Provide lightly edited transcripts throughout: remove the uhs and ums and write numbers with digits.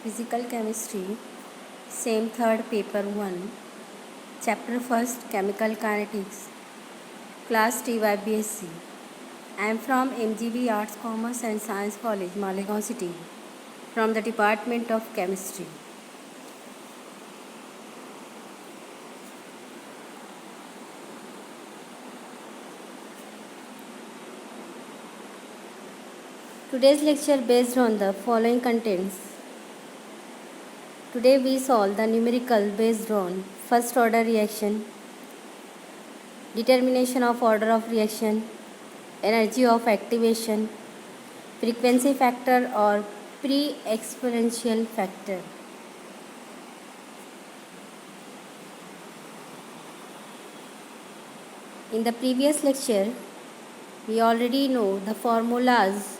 Physical Chemistry, Same Third Paper 1, Chapter 1st, Chemical Kinetics, Class TYBSc. I am from MGB Arts, Commerce and Science College, Malegaon City, from the Department of Chemistry. Today's lecture based on the following contents. Today we solve the numerical based on first order reaction, determination of order of reaction, energy of activation, frequency factor or pre-exponential factor. In the previous lecture, we already know the formulas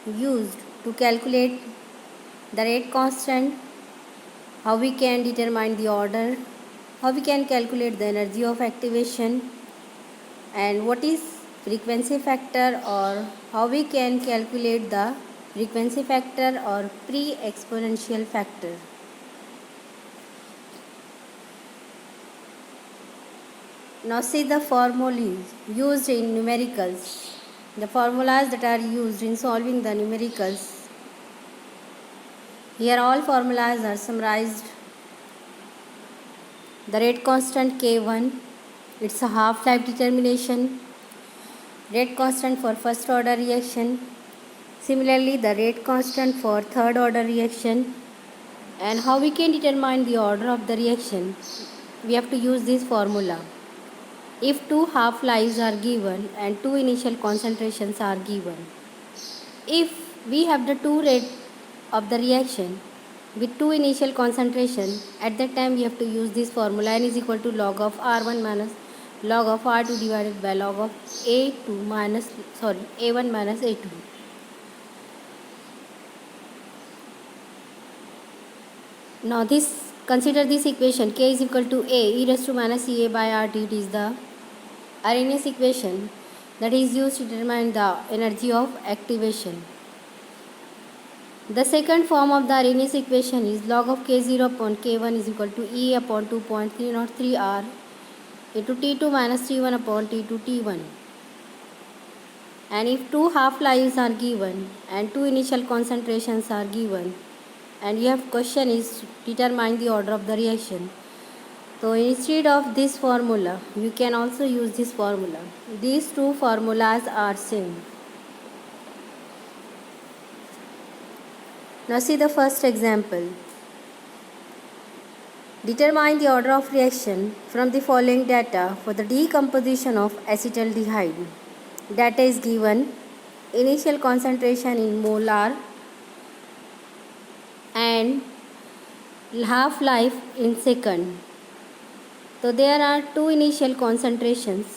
used to calculate the rate constant, how we can determine the order, how we can calculate the energy of activation, and what is frequency factor or how we can calculate the frequency factor or pre-exponential factor. Now see the formulas used in numericals. The formulas that are used in solving the numericals. Here all formulas are summarized. The rate constant K1, it's a half-life determination. Rate constant for first order reaction. Similarly, the rate constant for third order reaction. And how we can determine the order of the reaction? We have to use this formula. If two half-lives are given and two initial concentrations are given, if we have the two rate of the reaction with two initial concentration, at that time we have to use this formula. N is equal to log of R1 minus log of R2 divided by log of A1 minus A2. Now consider this equation. K is equal to A e raised to minus Ca by RT. It is the Arrhenius equation that is used to determine the energy of activation. The second form of the Arrhenius equation is log of K0 upon K1 is equal to E upon 2.303 R into T2 minus T1 upon T2 T1. And if two half-lives are given and two initial concentrations are given, and your question is determine the order of the reaction. So instead of this formula, you can also use this formula. These two formulas are same. Now see the first example. Determine the order of reaction from the following data for the decomposition of acetaldehyde. Data is given. Initial concentration in molar and half-life in second. So there are two initial concentrations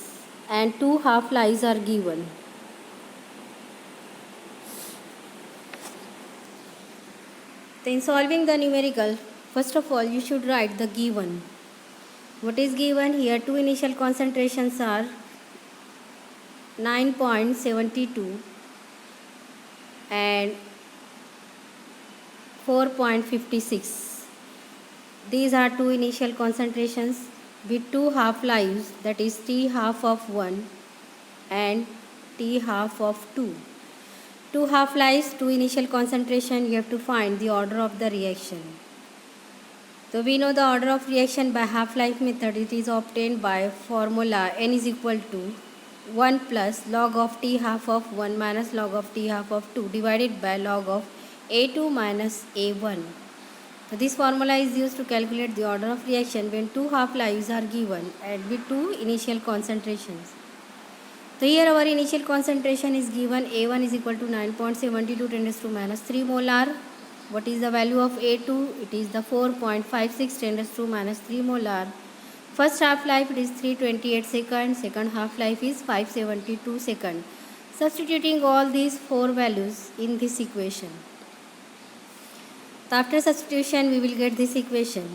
and two half-lives are given. So in solving the numerical, first of all you should write the given. What is given here? Two initial concentrations are 9.72 and 4.56. These are two initial concentrations with two half-lives, that is T half of 1 and T half of 2. Two half-lives, two initial concentration, you have to find the order of the reaction. So we know the order of reaction by half-life method. It is obtained by formula N is equal to 1 plus log of T half of 1 minus log of T half of 2 divided by log of A2 minus A1. So this formula is used to calculate the order of reaction when two half-lives are given and with two initial concentrations. So here our initial concentration is given. A1 is equal to 9.72 10 raised to minus 3 molar. What is the value of A2? It is the 4.56 10 raised to minus 3 molar. First half-life it is 328 seconds. Second half-life is 572 seconds. Substituting all these four values in this equation. So after substitution we will get this equation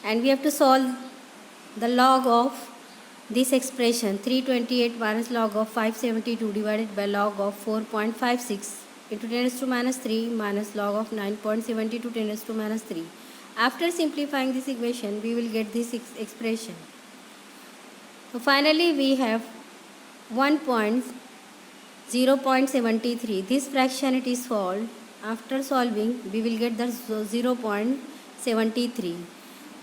and we have to solve the log of this expression 328 minus log of 572 divided by log of 4.56. into 10 raised to minus 3 minus log of 9.70 to 10 raised to minus 3. After simplifying this equation, we will get this expression. So finally, we have 0.73. This fraction it is solved. After solving, we will get the 0.73.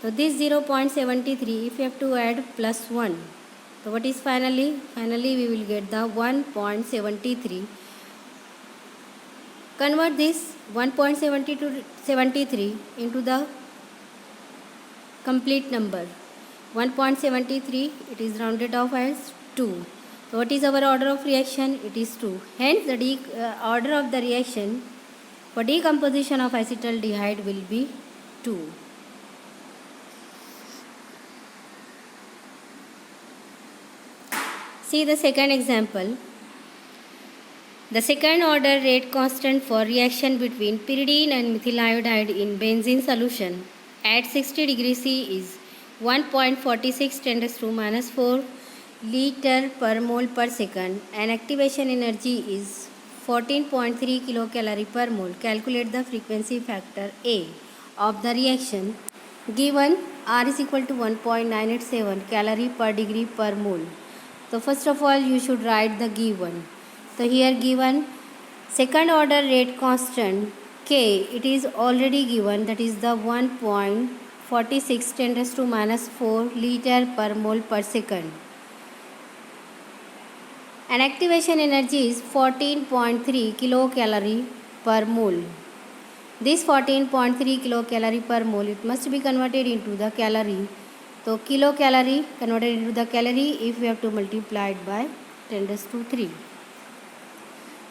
So this 0.73, if you have to add plus 1, so what is finally? Finally, we will get the 1.73. Convert this 1.73 into the complete number. 1.73, it is rounded off as 2. So what is our order of reaction? It is 2. Hence the order of the reaction for decomposition of acetaldehyde will be 2. See the second example. The second order rate constant for reaction between pyridine and methyl iodide in benzene solution at 60 degrees C is 1.46 10 raised to minus 4 liter per mole per second, and activation energy is 14.3 kilocalorie per mole. Calculate the frequency factor A of the reaction. Given R is equal to 1.987 calorie per degree per mole. So first of all, you should write the given. So here given second order rate constant K, it is already given, that is the 1.46 10 raised to minus 4 liter per mole per second. And activation energy is 14.3 kilocalorie per mole. This 14.3 kilocalorie per mole, it must be converted into the calorie. So kilocalorie converted into the calorie, if we have to multiply it by 10 raised to 3.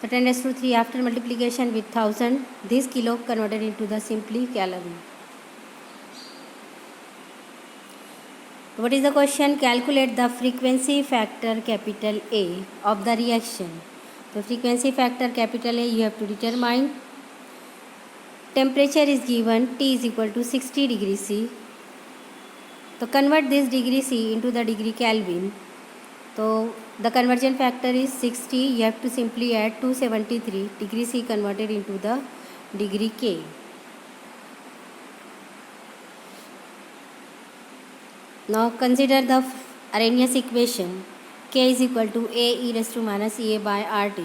So 10 raised to 3 after multiplication with 1000, this kilo converted into the simply calorie. What is the question? Calculate the frequency factor capital A of the reaction. The frequency factor capital A you have to determine. Temperature is given, T is equal to 60 degrees C. So convert this degree C into the degree Kelvin. So the conversion factor is 60. You have to simply add 273 degree C converted into the degree K. Now consider the Arrhenius equation. K is equal to A e raised to minus A by RT.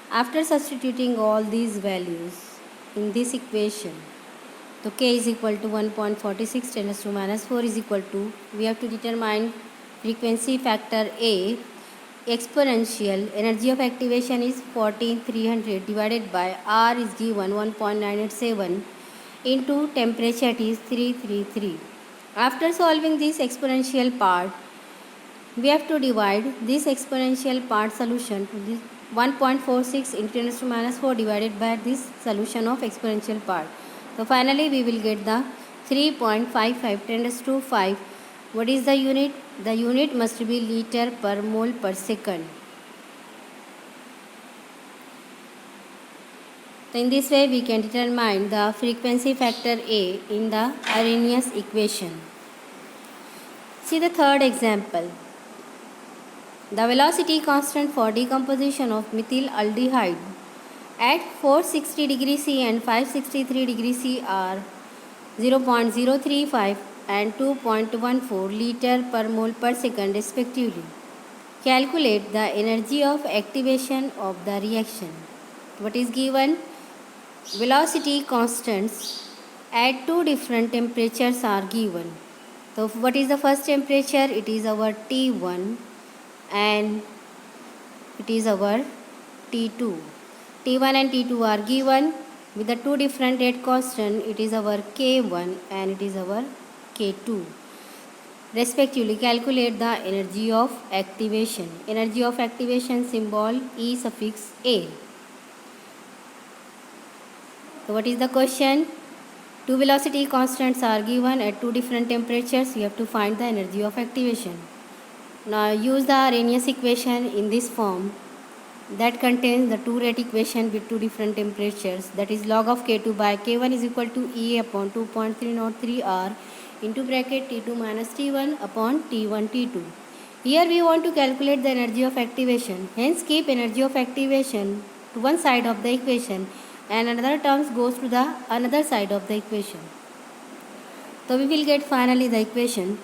After substituting all these values in this equation, so K is equal to 1.46 10 raised to minus 4 is equal to, we have to determine frequency factor A. Exponential energy of activation is 14300 divided by R is given 1.987 into temperature it is 333. After solving this exponential part, we have to divide this exponential part solution to this 1.46 into 10 raised to minus 4 divided by this solution of exponential part. So finally we will get the 3.55 10 raised to 5. What is the unit? The unit must be liter per mole per second. So in this way we can determine the frequency factor A in the Arrhenius equation. See the third example. The velocity constant for decomposition of methyl aldehyde at 460 degrees C and 563 degrees C are 0.035 and 2.14 liter per mole per second respectively. Calculate the energy of activation of the reaction. What is given? Velocity constants at two different temperatures are given. So what is the first temperature? It is our T1 and it is our T2. T1 and T2 are given with the two different rate constant. It is our K1 and it is our K2. Respectively, calculate the energy of activation. Energy of activation symbol E suffix A. So what is the question? Two velocity constants are given at two different temperatures. You have to find the energy of activation. Now use the Arrhenius equation in this form that contains the two rate equation with two different temperatures, that is log of K2 by K1 is equal to E upon 2.303 R into bracket T2 minus T1 upon T1 T2. Here we want to calculate the energy of activation. Hence keep energy of activation to one side of the equation and another terms goes to the another side of the equation. So we will get finally the equation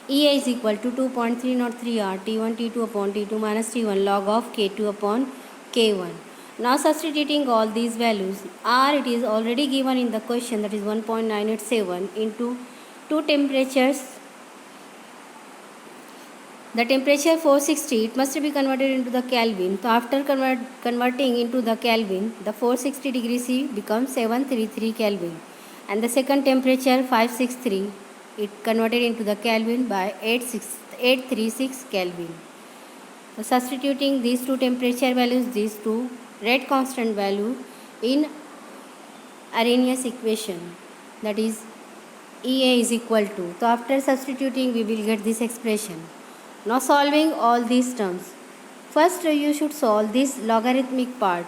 EA is equal to 2.303 R T1 T2 upon T2 minus T1 log of K2 upon K1. Now substituting all these values, R it is already given in the question, that is 1.987 into two temperatures. The temperature 460, it must be converted into the Kelvin. So after converting into the Kelvin, the 460 degrees C becomes 733 Kelvin. And the second temperature 563, it converted into the Kelvin by 836 Kelvin. So substituting these two temperature values, these two rate constant value in Arrhenius equation, that is EA is equal to. So after substituting we will get this expression. Now solving all these terms. First you should solve this logarithmic part.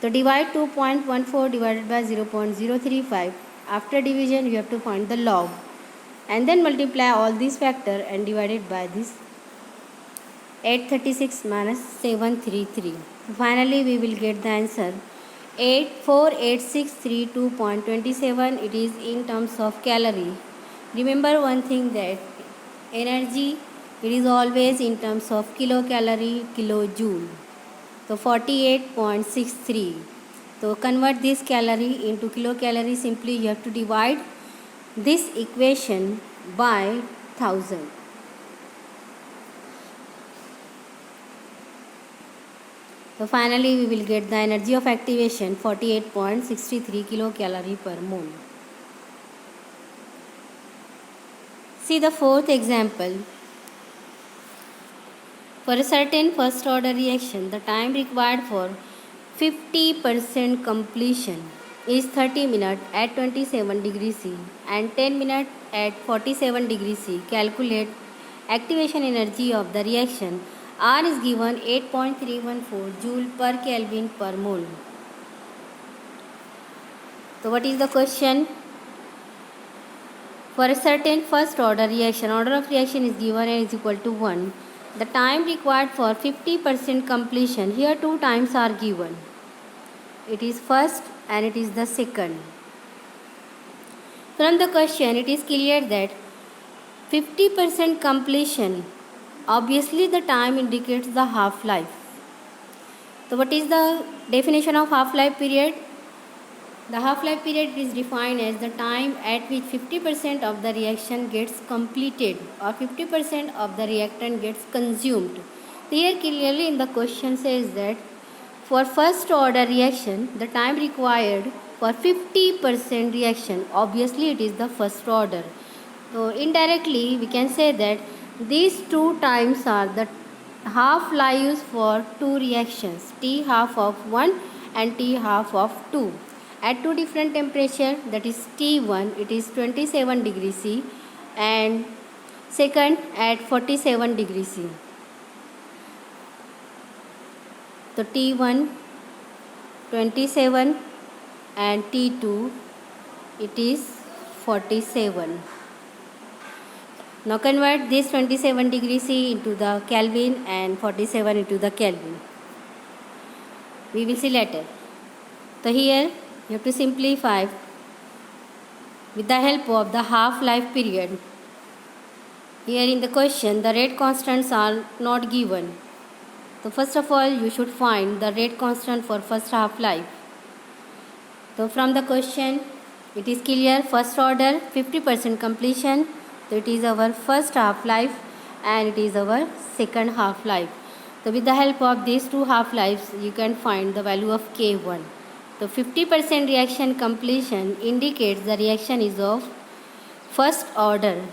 So divide 2.14 divided by 0.035. After division you have to find the log. And then multiply all these factor and divide it by this 836 minus 733. So finally we will get the answer 84862.27. It is in terms of calorie. Remember one thing, that energy, it is always in terms of kilocalorie, kilojoule. So 48.63. So convert this calorie into kilocalorie. Simply you have to divide this equation by 1000. So finally we will get the energy of activation 48.63 kilocalorie per mole. See the fourth example. For a certain first order reaction, the time required for 50% completion is 30 minutes at 27 degrees C and 10 minutes at 47 degrees C. Calculate activation energy of the reaction. R is given 8.314 joule per Kelvin per mole. So what is the question? For a certain first order reaction, order of reaction is given and is equal to 1. The time required for 50% completion, here two times are given. It is first and it is the second. From the question it is clear that 50% completion, obviously the time indicates the half-life. So what is the definition of half-life period? The half-life period is defined as the time at which 50% of the reaction gets completed or 50% of the reactant gets consumed. Here clearly in the question says that for first order reaction, the time required for 50% reaction, obviously it is the first order. So indirectly we can say that these two times are the half-lives for two reactions, T half of 1 and T half of 2. At two different temperature, that is T1 it is 27 degrees C and second at 47 degrees C. So T1 27 and T2 it is 47. Now convert this 27 degrees C into the Kelvin and 47 into the Kelvin. We will see later. So here you have to simplify with the help of the half-life period. Here in the question the rate constants are not given. So first of all you should find the rate constant for first half-life. So from the question it is clear, first order 50% completion. So it is our first half-life and it is our second half-life. So with the help of these two half-lives you can find the value of K1. So 50% reaction completion indicates the reaction is of first order.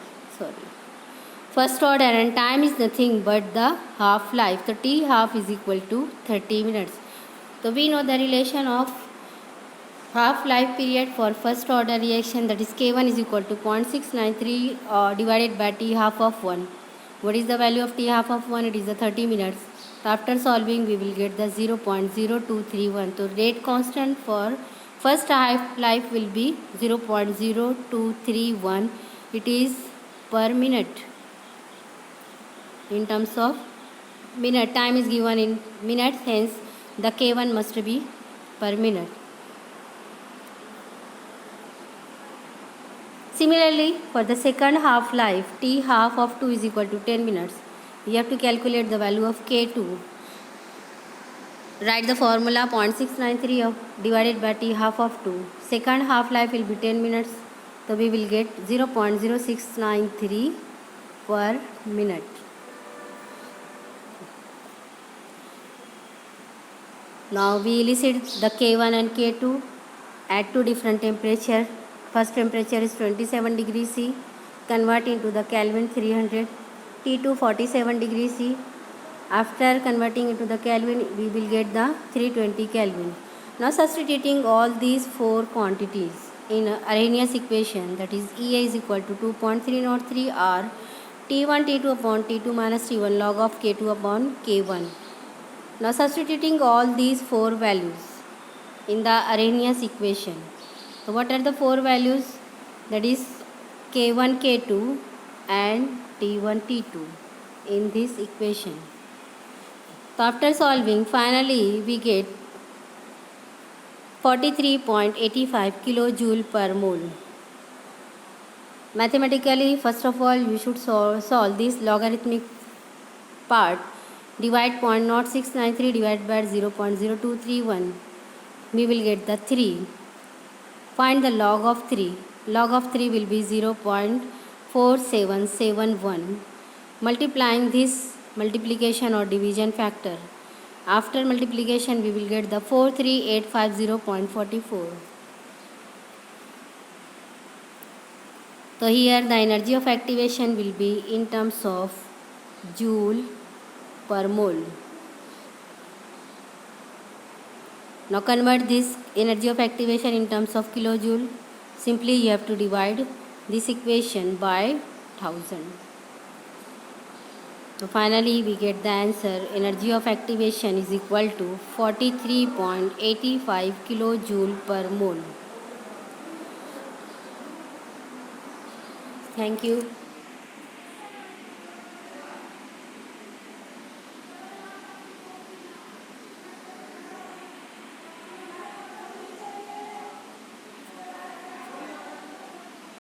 First order and time is nothing but the half-life. So T half is equal to 30 minutes. So we know the relation of half-life period for first order reaction, that is K1 is equal to 0.693 divided by T half of 1. What is the value of T half of 1? It is the 30 minutes. After solving we will get the 0.0231. So rate constant for first half-life will be 0.0231. It is per minute. In terms of minute, time is given in minutes, hence the K1 must be per minute. Similarly, for the second half life, T half of 2 is equal to 10 minutes. We have to calculate the value of K2. Write the formula 0.693 divided by T half of 2. Second half life will be 10 minutes. So we will get 0.0693 per minute. Now we elicit the K1 and K2 at two different temperatures. First temperature is 27 degrees C. Convert into the Kelvin 300. T2 47 degrees C. After converting into the Kelvin, we will get the 320 Kelvin. Now substituting all these four quantities in Arrhenius equation, that is EA is equal to 2.303 R T1 T2 upon T2 minus T1 log of K2 upon K1. Now substituting all these four values in the Arrhenius equation. So what are the four values? That is K1 K2 and T1 T2 in this equation. So after solving, finally we get 43.85 kilojoule per mole. Mathematically, first of all, you should solve this logarithmic part. Divide 0.0693 divided by 0.0231. We will get the 3. Find the log of 3. Log of 3 will be 0.4771. Multiplying this multiplication or division factor. After multiplication, we will get the 43850.44. So here the energy of activation will be in terms of joule per mole. Now convert this energy of activation in terms of kilojoule. Simply you have to divide this equation by 1000. So finally we get the answer. Energy of activation is equal to 43.85 kilojoule per mole. Thank you.